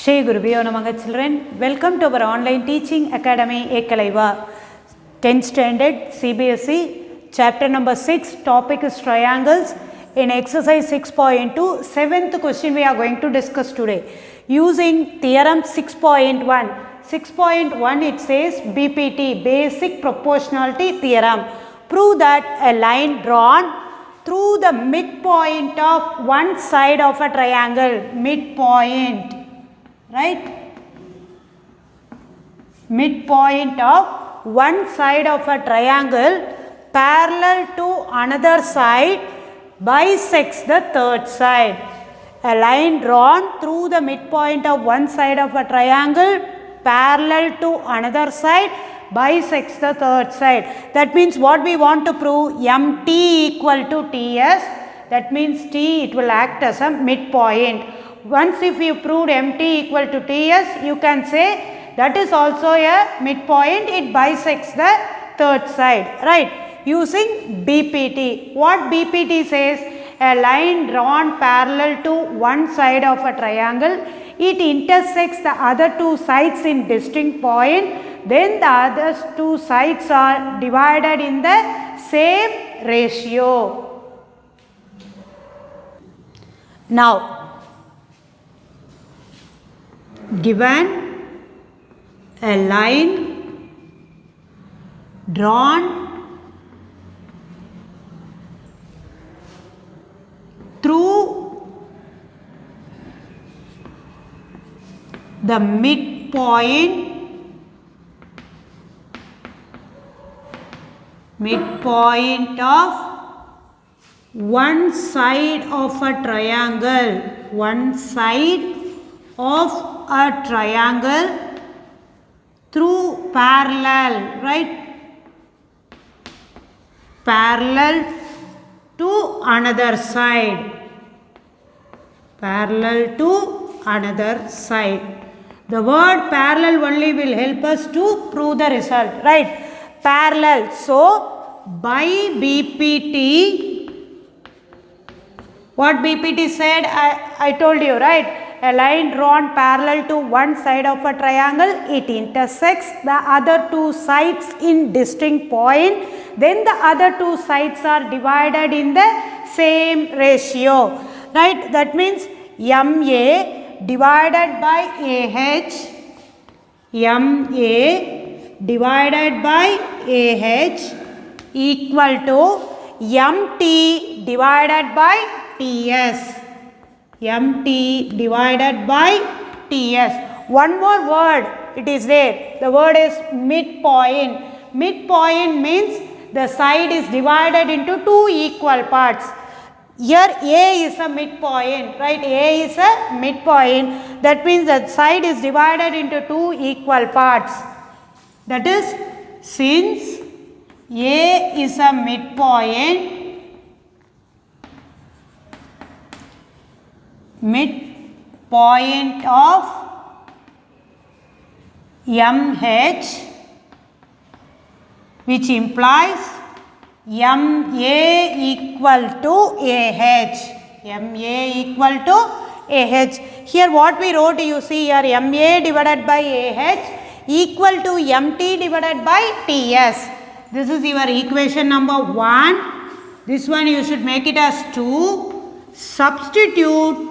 Shri Gurubhyo Namaha children, welcome to our online teaching academy Ekalaiva 10th standard CBSE chapter number 6 topic is triangles. In exercise 6.2 7th question we are going to discuss today using theorem 6.1. 6.1 it says BPT basic proportionality theorem. Prove that a line drawn through the midpoint of one side of a triangle, midpoint, right, midpoint of one side of a triangle parallel to another side bisects the third side. A line drawn through the midpoint of one side of a triangle parallel to another side bisects the third side. That means what we want to prove, MT equal to TS, that means T it will act as a midpoint. Once if you proved MT equal to TS, you can say that is also a midpoint, it bisects the third side, right, using BPT. What BPT says, a line drawn parallel to one side of a triangle, it intersects the other two sides in distinct point, then the other two sides are divided in the same ratio. Now, given a line drawn through the midpoint of one side of a triangle, one side of a triangle through parallel, right, parallel to another side, parallel to another side. The word parallel only will help us to prove the result, right, parallel. So by BPT, what BPT said, I told you, right, a line drawn parallel to one side of a triangle, it intersects the other two sides in distinct point, then the other two sides are divided in the same ratio, right. That means MA divided by AH, MA divided by AH equal to MT divided by TS, MT divided by TS. One more word it is there, the word is midpoint. Midpoint means the side is divided into two equal parts. Here A is a midpoint, right, A is a midpoint, that means the side is divided into two equal parts. That is, since A is a midpoint, midpoint of MH, which implies MA equal to AH, MA equal to AH. Here what we wrote, you see here, MA divided by AH equal to MT divided by TS. This is your equation number 1. This one you should make it as 2. Substitute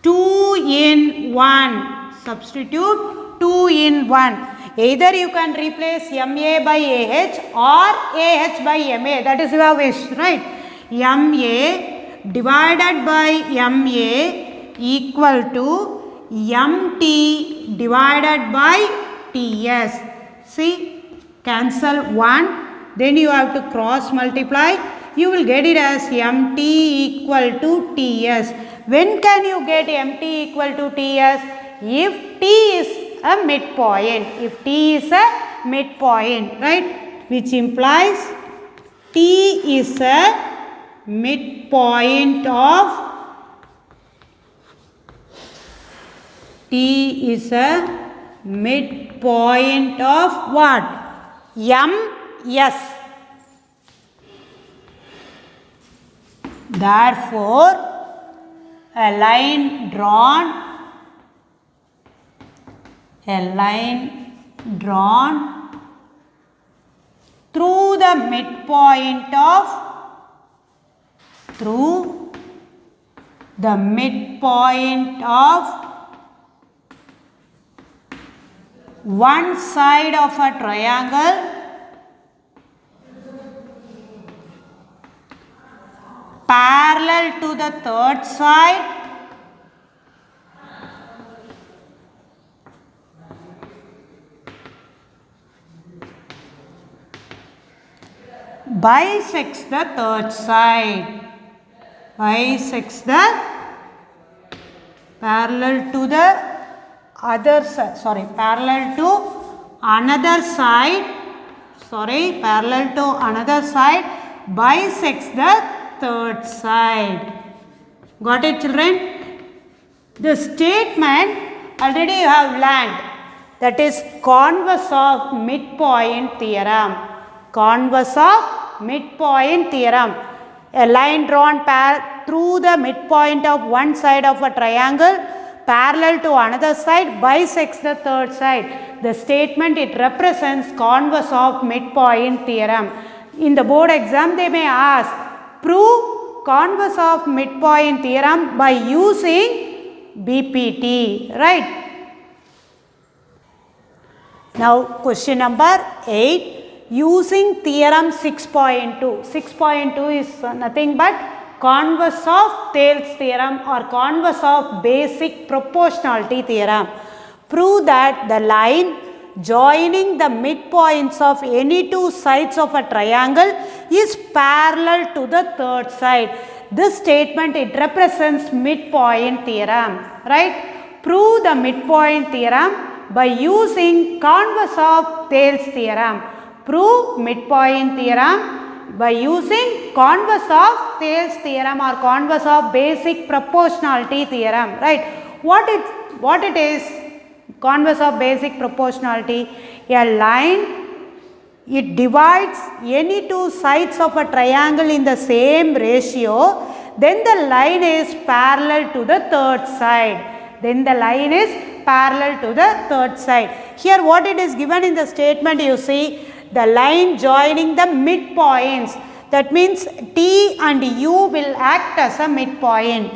2 in 1. Substitute 2 in 1. Either you can replace MA by AH or AH by MA. That is your wish, right? MA divided by MA equal to MT divided by TS. See, cancel 1. Then you have to cross multiply. You will get it as MT equal to TS. When can you get MT equal to TS? If T is a midpoint. If T is a midpoint, right? Which implies T is a midpoint of what? MS. Therefore, a line drawn a line drawn through the midpoint of one side of a triangle parallel to the third side bisects the third side, bisects the parallel to the other side, sorry, parallel to another side, sorry, parallel to another side, bisects the third side. Got it, children? The statement already you have learned, that is converse of midpoint theorem. Converse of midpoint theorem. A line drawn through the midpoint of one side of a triangle parallel to another side bisects the third side. The statement, it represents converse of midpoint theorem. In the board exam they may ask, prove converse of midpoint theorem by using BPT, right? Now question number 8, using theorem 6.2. 6.2 is nothing but converse of Thales theorem or converse of basic proportionality theorem. Prove that the line joining the midpoints of any two sides of a triangle is parallel to the third side. This statement, it represents midpoint theorem, right? Prove the midpoint theorem by using converse of Thales theorem. Prove midpoint theorem by using converse of Thales theorem or converse of basic proportionality theorem, right? What it is? Converse of basic proportionality. A line, it divides any two sides of a triangle in the same ratio, then the line is parallel to the third side. Then the line is parallel to the third side. Here what it is given in the statement, you see, the line joining the midpoints. That means T and U will act as a midpoint.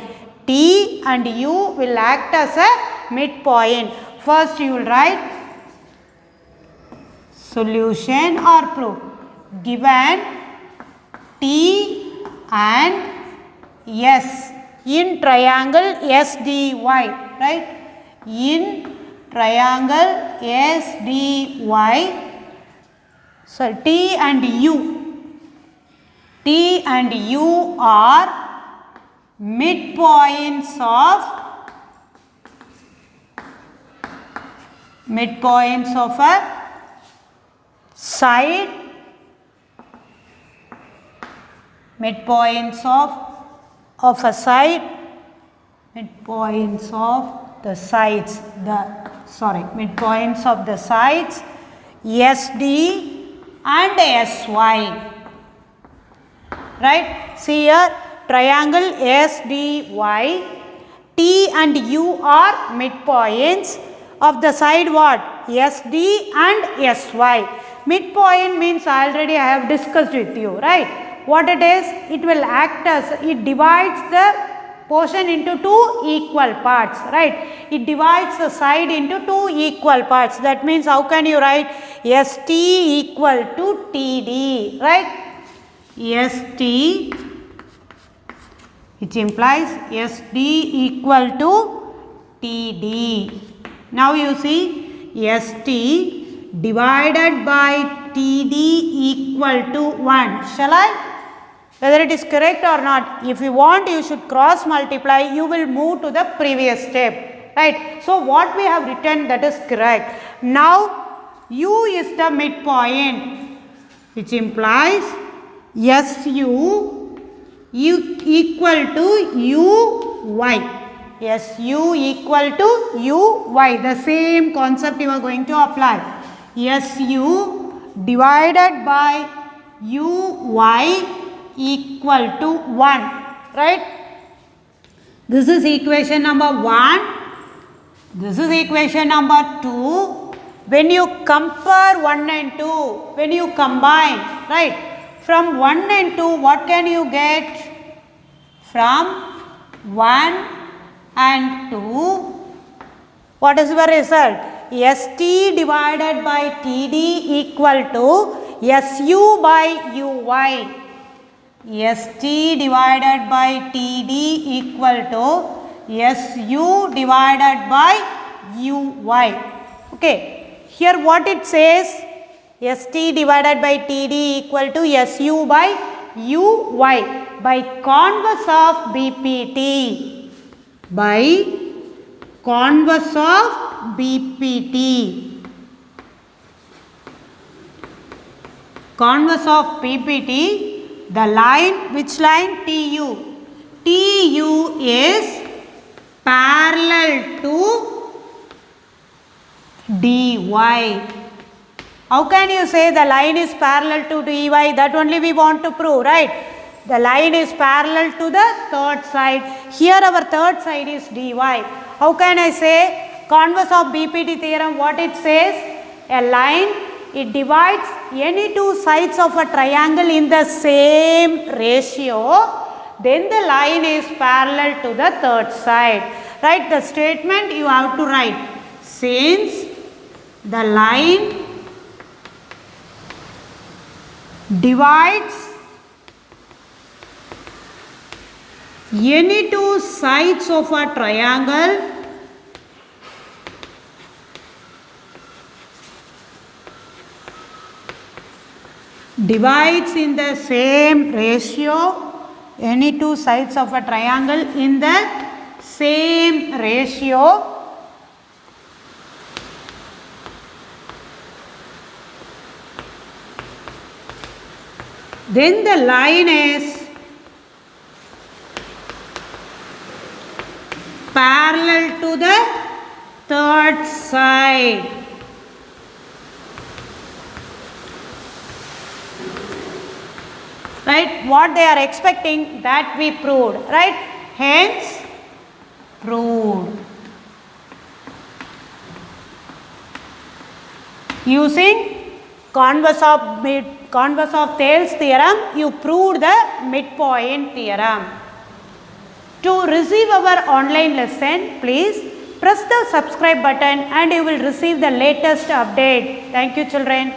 T and U will act as a midpoint. First you will write solution or proof. Given T and S in triangle SDY, right? In triangle SDY, so T and U are midpoints of a side, midpoints of a side, midpoints of the sides, midpoints of the sides SD and SY, right? See here, triangle SDY, T and U are midpoints of the side what? SD and SY. Midpoint means already I have discussed with you, right? What it is? It will act as, it divides the portion into two equal parts, right? It divides the side into two equal parts. That means how can you write ST equal to TD, right? ST, which implies SD equal to TD. Now you see, ST divided by TD equal to 1. Shall I? Whether it is correct or not, if you want, you should cross multiply, you will move to the previous step, right? So what we have written, that is correct. Now U is the midpoint, which implies SU equal to UY. SU equal to UY. The same concept you are going to apply. SU divided by UY equal to 1, right? This is equation number 1. This is equation number 2. When you compare 1 and 2, when you combine, right, from 1 and 2, what can you get? From 1 and 2, what is the result? ST divided by TD equal to SU by UY. ST divided by TD equal to SU divided by UY. Okay, here what it says? ST divided by TD equal to SU by UY by converse of BPT. By converse of BPT. Converse of BPT, the line, which line? TU. TU is parallel to DY. How can you say the line is parallel to DY? That only we want to prove, right? The line is parallel to the third side. Here our third side is DY. How can I say? Converse of BPT theorem, what it says? A line, it divides any two sides of a triangle in the same ratio, then the line is parallel to the third side. Write the statement, you have to write. Since the line divides any two sides of a triangle divides in the same ratio, any two sides of a triangle in the same ratio, then the line is parallel to the third side. Right, what they are expecting, that we proved, right? Hence proved. Using converse of Thales theorem, you proved the midpoint theorem. To receive our online lesson, please press the subscribe button and you will receive the latest update. Thank you, children.